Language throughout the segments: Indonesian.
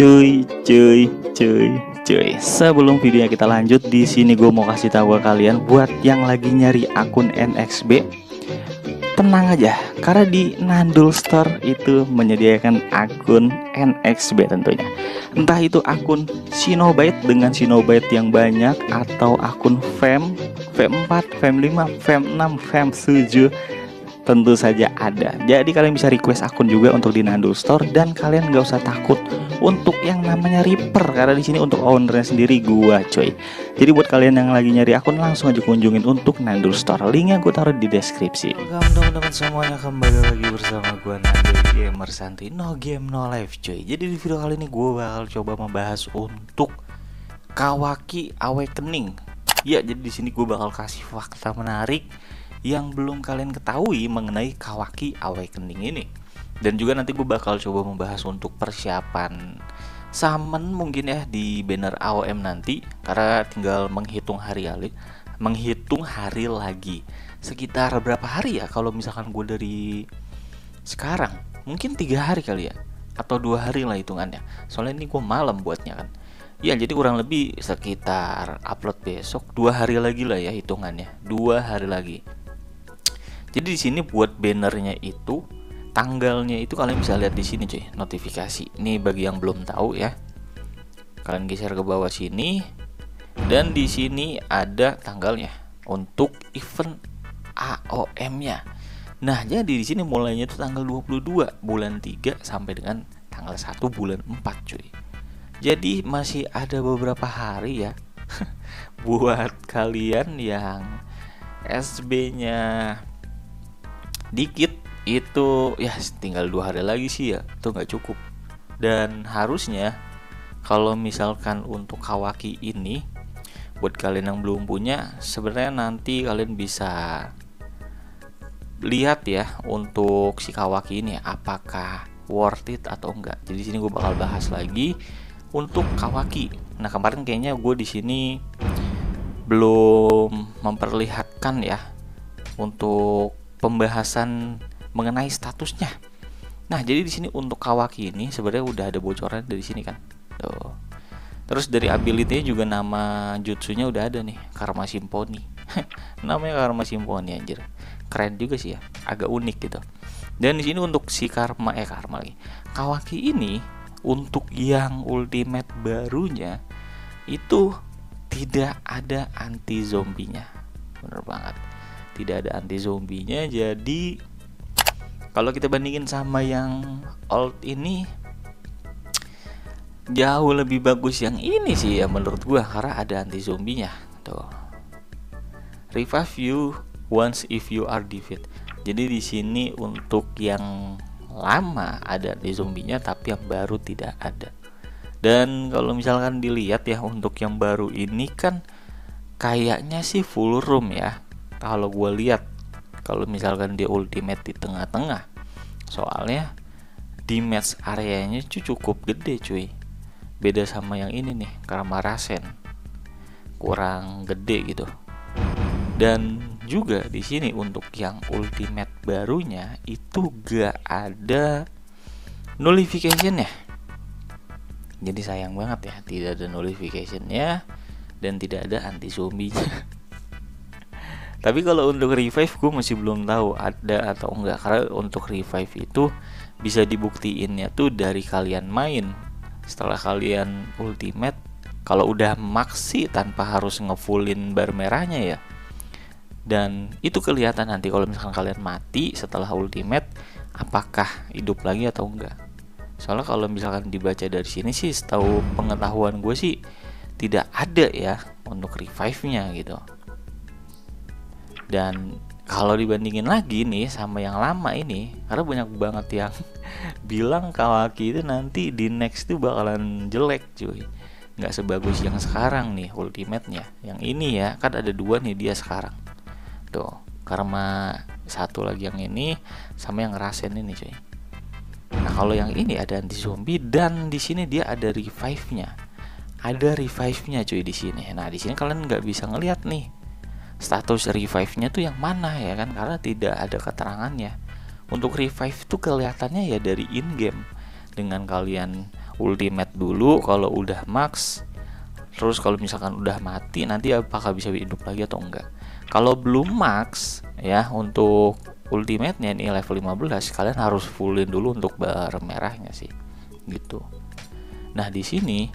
Cuy. Sebelum videonya kita lanjut, di sini gue mau kasih tahu ke kalian buat yang lagi nyari akun NXB, tenang aja, karena di Nandul Store itu menyediakan akun NXB tentunya. Entah itu akun Sinobite dengan Sinobite yang banyak, atau akun Fam, Fam 4, Fam 5, Fam 6, Fam 7, tentu saja ada. Jadi kalian bisa request akun juga untuk di Nandul Store, dan kalian gak usah takut untuk yang namanya Reaper, karena di sini untuk ownernya sendiri gua, coy. Jadi buat kalian yang lagi nyari akun, langsung aja kunjungin untuk Nandul Store. Linknya gue taruh di deskripsi. Welcome teman-teman semuanya, kembali lagi bersama gue Nandul Gamer Santuy, no game no life, coy. Jadi di video kali ini gue bakal coba membahas untuk Kawaki Awakening. Ya, jadi di sini gue bakal kasih fakta menarik yang belum kalian ketahui mengenai Kawaki Awakening ini. Dan juga nanti gue bakal coba membahas untuk persiapan summon mungkin ya di banner AOM nanti, karena tinggal menghitung hari lagi. Sekitar berapa hari ya kalau misalkan gue dari sekarang? Mungkin 3 hari kali ya, atau 2 hari lah hitungannya. Soalnya ini gue malam buatnya kan. Ya, jadi kurang lebih sekitar upload besok 2 hari lagi lah ya hitungannya. 2 hari lagi. Jadi di sini buat bannernya itu, tanggalnya itu kalian bisa lihat di sini cuy, notifikasi. Ini bagi yang belum tahu ya. Kalian geser ke bawah sini, dan di sini ada tanggalnya untuk event AOM-nya. Nah, jadi di sini mulainya itu tanggal 22 bulan 3 sampai dengan tanggal 1 bulan 4 cuy. Jadi masih ada beberapa hari ya buat kalian yang SB-nya dikit, itu ya tinggal 2 hari lagi sih ya, itu nggak cukup. Dan harusnya kalau misalkan untuk Kawaki ini, buat kalian yang belum punya, sebenarnya nanti kalian bisa lihat ya untuk si Kawaki ini apakah worth it atau enggak. Jadi di sini gue bakal bahas lagi untuk Kawaki. Nah, kemarin kayaknya gue di sini belum memperlihatkan ya untuk pembahasan mengenai statusnya. Nah, jadi di sini untuk Kawaki ini sebenarnya udah ada bocoran dari sini kan. Tuh. Terus dari ability-nya juga nama jutsunya udah ada nih, Karma Symphony. Namanya Karma Symphony anjir. Keren juga sih ya, agak unik gitu. Dan di sini untuk si Karma lagi. Kawaki ini untuk yang ultimate barunya itu tidak ada anti zombinya. Bener banget. Tidak ada anti zombinya. Jadi kalau kita bandingin sama yang old ini, jauh lebih bagus yang ini sih ya menurut gua, karena ada anti zombinya. Tuh. Revive you once if you are defeated. Jadi di sini untuk yang lama ada anti zombinya, tapi yang baru tidak ada. Dan kalau misalkan dilihat ya untuk yang baru ini kan kayaknya sih full room ya. Kalau gue lihat, kalau misalkan dia ultimate di tengah-tengah, soalnya damage areanya cukup gede cuy. Beda sama yang ini nih, Karma Rasen, kurang gede gitu. Dan juga di sini untuk yang ultimate barunya itu gak ada nullification ya. Jadi sayang banget ya, tidak ada nullification-nya dan tidak ada anti zombinya. Tapi kalau untuk revive gue masih belum tahu ada atau enggak, karena untuk revive itu bisa dibuktiinnya tuh dari kalian main. Setelah kalian ultimate, kalau udah maksi tanpa harus ngefullin bar merahnya ya. Dan itu kelihatan nanti kalau misalkan kalian mati setelah ultimate, apakah hidup lagi atau enggak. Soalnya kalau misalkan dibaca dari sini sih, setahu pengetahuan gue sih tidak ada ya untuk revive-nya gitu. Dan kalau dibandingin lagi nih sama yang lama ini, karena banyak banget yang bilang Kawaki itu nanti di next tuh bakalan jelek cuy, nggak sebagus yang sekarang nih ultimate-nya. Yang ini ya kan ada 2 nih dia sekarang tuh, Karma satu lagi yang ini sama yang Rasen ini cuy. Nah, kalau yang ini ada anti zombie, dan di sini dia ada revive-nya. Ada revive-nya cuy di sini. Nah, di sini kalian nggak bisa ngelihat nih status revive-nya tuh yang mana ya kan, karena tidak ada keterangannya. Untuk revive tuh kelihatannya ya dari in game, dengan kalian ultimate dulu, kalau udah max, terus kalau misalkan udah mati nanti apakah bisa hidup lagi atau enggak. Kalau belum max ya untuk ultimate-nya ini level 15, kalian harus fullin dulu untuk bar merahnya sih gitu. Nah di sini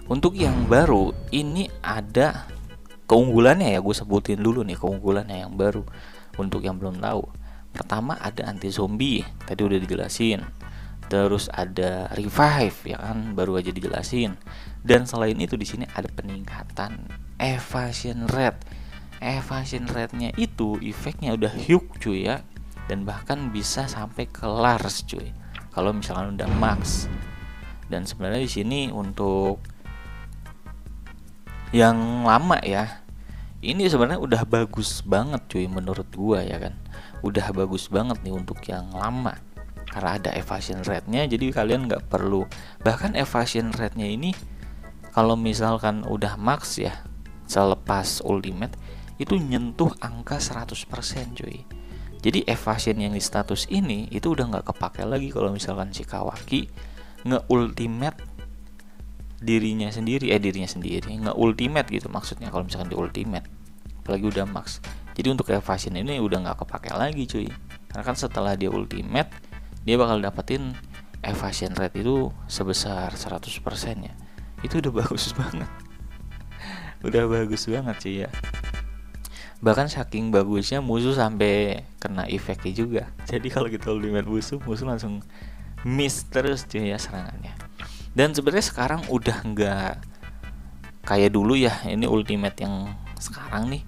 untuk yang baru ini ada keunggulannya ya, gue sebutin dulu nih keunggulannya yang baru untuk yang belum tahu. Pertama ada anti zombie, tadi udah dijelasin. Terus ada revive ya kan, baru aja dijelasin. Dan selain itu di sini ada peningkatan evasion rate. Evasion rate-nya itu efeknya udah huge cuy ya, dan bahkan bisa sampai ke Lars cuy kalau misalkan udah max. Dan sebenarnya di sini untuk yang lama ya, ini sebenarnya udah bagus banget cuy menurut gua ya kan. Udah bagus banget nih untuk yang lama karena ada evasion rate-nya, jadi kalian nggak perlu. Bahkan evasion rate-nya ini kalau misalkan udah max ya, selepas ultimate itu nyentuh angka 100% cuy. Jadi evasion yang di status ini itu udah nggak kepake lagi kalau misalkan si Kawaki nge-ultimate dirinya sendiri, nge-ultimate gitu maksudnya kalau misalkan di ultimate, apalagi udah max. Jadi untuk evasion ini udah nggak kepake lagi cuy, karena kan setelah dia ultimate dia bakal dapetin evasion rate itu sebesar 100% ya. Itu udah bagus banget. Udah bagus banget cuy ya. Bahkan saking bagusnya musuh sampai kena efeknya juga. Jadi kalau kita ultimate musuh langsung miss terus cuy ya serangannya. Dan sebenarnya sekarang udah nggak kayak dulu ya, ini ultimate yang sekarang nih.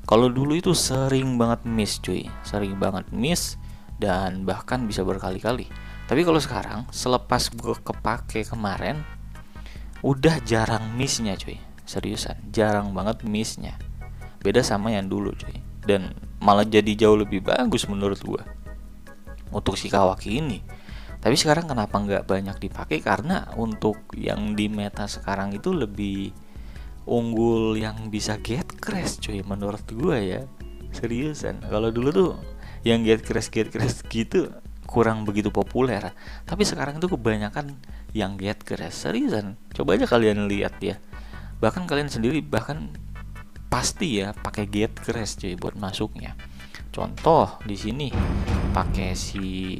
Kalau dulu itu sering banget miss cuy, sering banget miss dan bahkan bisa berkali-kali. Tapi kalau sekarang selepas gue kepake kemarin udah jarang missnya cuy, seriusan jarang banget missnya. Beda sama yang dulu cuy, dan malah jadi jauh lebih bagus menurut gue untuk si Kawaki ini. Tapi sekarang kenapa nggak banyak dipakai? Karena untuk yang di meta sekarang itu lebih unggul yang bisa get crash cuy menurut gue ya, seriusan. Kalau dulu tuh yang get crash gitu kurang begitu populer, tapi sekarang itu kebanyakan yang get crash, seriusan. Coba aja kalian lihat ya, bahkan kalian sendiri bahkan pasti ya pakai get crash cuy buat masuknya. Contoh di sini pakai si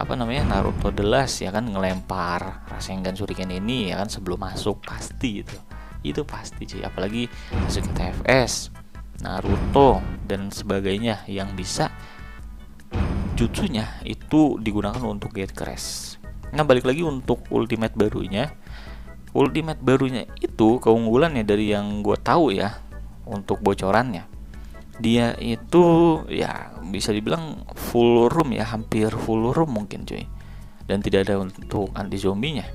Naruto The Last ya kan, ngelempar Rasengan Shuriken ini ya kan sebelum masuk, pasti itu pasti cuy. Apalagi masuk ke TFS, Naruto dan sebagainya yang bisa jutsunya itu digunakan untuk get crash. Nah balik lagi untuk ultimate barunya itu keunggulannya dari yang gue tahu ya, untuk bocorannya dia itu ya bisa dibilang full room ya, hampir full room mungkin cuy. Dan tidak ada untuk anti zombinya.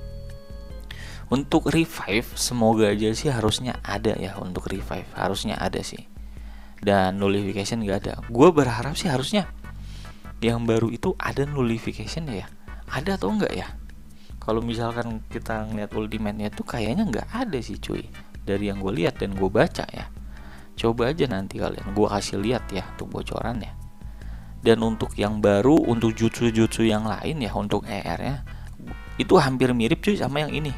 Untuk revive semoga aja sih harusnya ada ya, untuk revive harusnya ada sih. Dan nullification gak ada. Gue berharap sih harusnya yang baru itu ada nullification ya. Ada atau enggak ya? Kalau misalkan kita ngeliat ultimate-nya tuh kayaknya nggak ada sih cuy, dari yang gue lihat dan gue baca ya. Coba aja nanti kalian gue kasih lihat ya untuk bocorannya. Dan untuk yang baru, untuk jutsu-jutsu yang lain ya, untuk ER-nya itu hampir mirip cuy sama yang ini.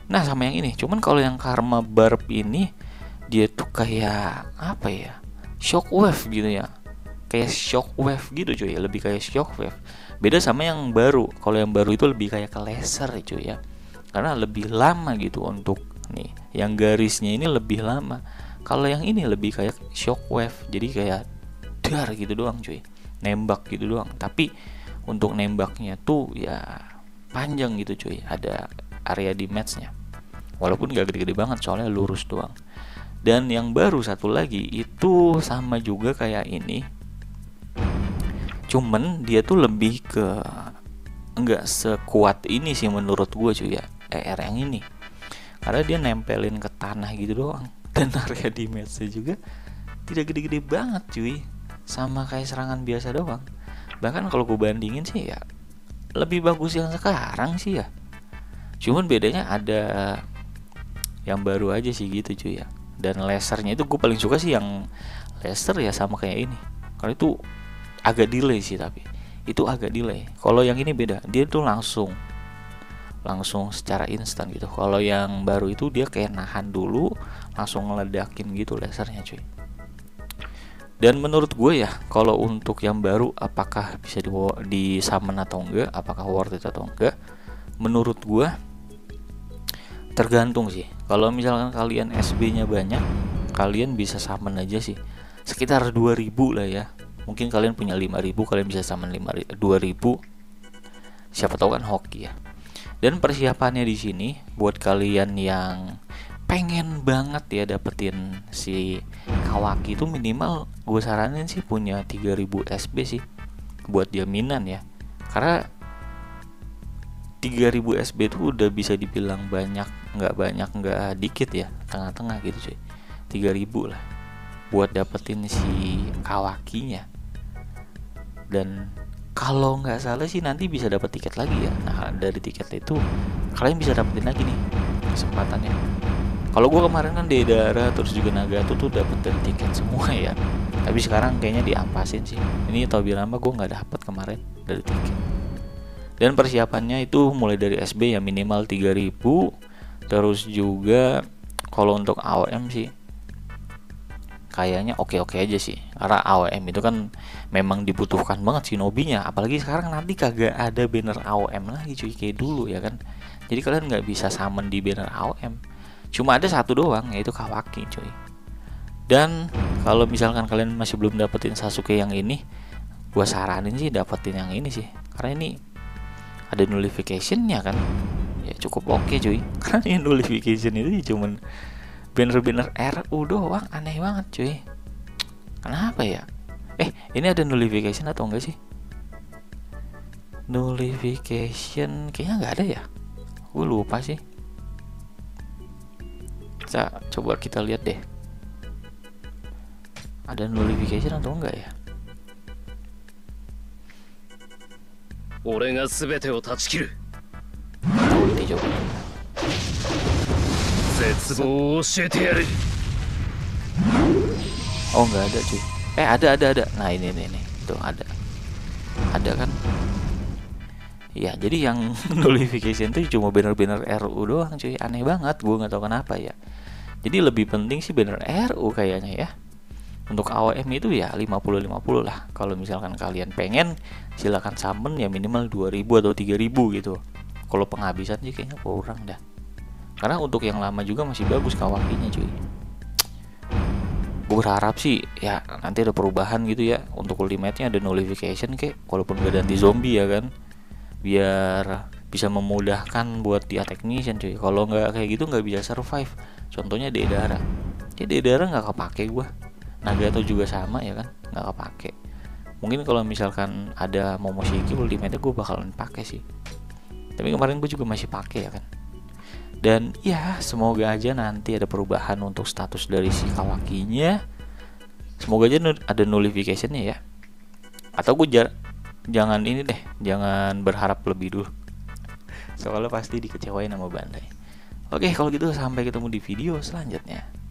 Nah sama yang ini, cuman kalau yang Karma Barb ini dia tuh kayak apa ya, shockwave gitu ya, kayak shockwave gitu cuy, lebih kayak shockwave. Beda sama yang baru. Kalau yang baru itu lebih kayak ke laser cuy ya, karena lebih lama gitu untuk nih, yang garisnya ini lebih lama. Kalau yang ini lebih kayak shockwave, jadi kayak dar gitu doang cuy, nembak gitu doang. Tapi untuk nembaknya tuh ya panjang gitu cuy, ada area damage-nya. Walaupun gak gede-gede banget, soalnya lurus doang. Dan yang baru satu lagi itu sama juga kayak ini, cuman dia tuh lebih ke enggak sekuat ini sih menurut gue cuy ya, ER yang ini. Karena dia nempelin ke tanah gitu doang. Dan area damage-nya juga tidak gede-gede banget cuy, sama kayak serangan biasa doang. Bahkan kalau gue bandingin sih ya lebih bagus yang sekarang sih ya. Cuman bedanya ada yang baru aja sih gitu cuy ya. Dan lasernya itu gue paling suka sih yang laser ya, sama kayak ini. Karena itu agak delay sih, tapi itu agak delay. Kalau yang ini beda, dia tuh langsung langsung secara instan gitu. Kalau yang baru itu dia kayak nahan dulu, langsung ngeledakin gitu lasernya cuy. Dan menurut gue ya, kalau untuk yang baru apakah bisa di summon atau enggak, apakah worth it atau enggak, menurut gue tergantung sih. Kalau misalkan kalian SB-nya banyak, kalian bisa summon aja sih. Sekitar 2000 lah ya. Mungkin kalian punya 5000, kalian bisa summon 2000. Siapa tahu kan hoki ya. Dan persiapannya di sini buat kalian yang pengen banget ya dapetin si Kawaki itu, minimal gue saranin sih punya 3000 SB sih buat jaminan ya. Karena 3000 SB itu udah bisa dibilang banyak nggak dikit ya, tengah-tengah gitu cuy. 3000 lah buat dapetin si Kawakinya. Dan kalau nggak salah sih nanti bisa dapat tiket lagi ya. Nah dari tiket itu kalian bisa dapetin lagi nih kesempatannya. Kalau gue kemarin kan Deidara terus juga Nagato tuh dapet dari tiket semua ya. Tapi sekarang kayaknya diampasin sih. Ini Tobirama gue nggak dapet kemarin dari tiket. Dan persiapannya itu mulai dari SB ya minimal 3000. Terus juga kalau untuk AOM sih kayaknya oke-oke aja sih. Karena AOM itu kan memang dibutuhkan banget Shinobi-nya. Apalagi sekarang nanti kagak ada banner AOM lagi cuy kayak dulu ya kan. Jadi kalian nggak bisa summon di banner AOM. Cuma ada satu doang, yaitu Kawaki cuy. Dan kalau misalkan kalian masih belum dapetin Sasuke yang ini, gua saranin sih dapetin yang ini sih. Karena ini ada nullification-nya kan. Ya cukup oke cuy. Karena ini nullification itu cuman banner-banner RU doang, aneh banget cuy. Kenapa ya? Ini ada nullification atau enggak sih? Nullification kayaknya nggak ada ya. Gue lupa sih. Coba kita lihat deh. Ada nullification atau enggak ya? 俺が全てを断ち切る。 Nanti coba. 絶望を教えてやる。 Oh nggak ada cuy. Ada. Nah ini. Tuh ada kan? Ya jadi yang nullification tuh cuma banner-banner RU doang cuy. Aneh banget, gue nggak tahu kenapa ya. Jadi lebih penting sih banner RU kayaknya ya. Untuk AOM itu ya 50-50 lah. Kalau misalkan kalian pengen, silakan summon ya minimal 2000 atau 3000 gitu. Kalau penghabisan sih kayaknya kurang dah. Karena untuk yang lama juga masih bagus Kawakinya cuy. Gue berharap sih ya nanti ada perubahan gitu ya. Untuk ultimate-nya ada nullification kayak, walaupun gak ganti zombie ya kan, biar bisa memudahkan buat dia technician cuy. Kalau nggak kayak gitu nggak bisa survive. Contohnya Deidara. Deidara nggak kepake gue. Nagato juga sama ya kan, nggak kepake. Mungkin kalau misalkan ada Momoshiki ultimate gue bakalan pakai sih. Tapi kemarin gue juga masih pakai ya kan. Dan ya semoga aja nanti ada perubahan untuk status dari si Kawakinya. Semoga aja ada nullification-nya ya. Atau gue jangan ini deh, jangan berharap lebih dulu. Soalnya pasti dikecewain sama Bandai. Oke, kalau gitu sampai ketemu di video selanjutnya.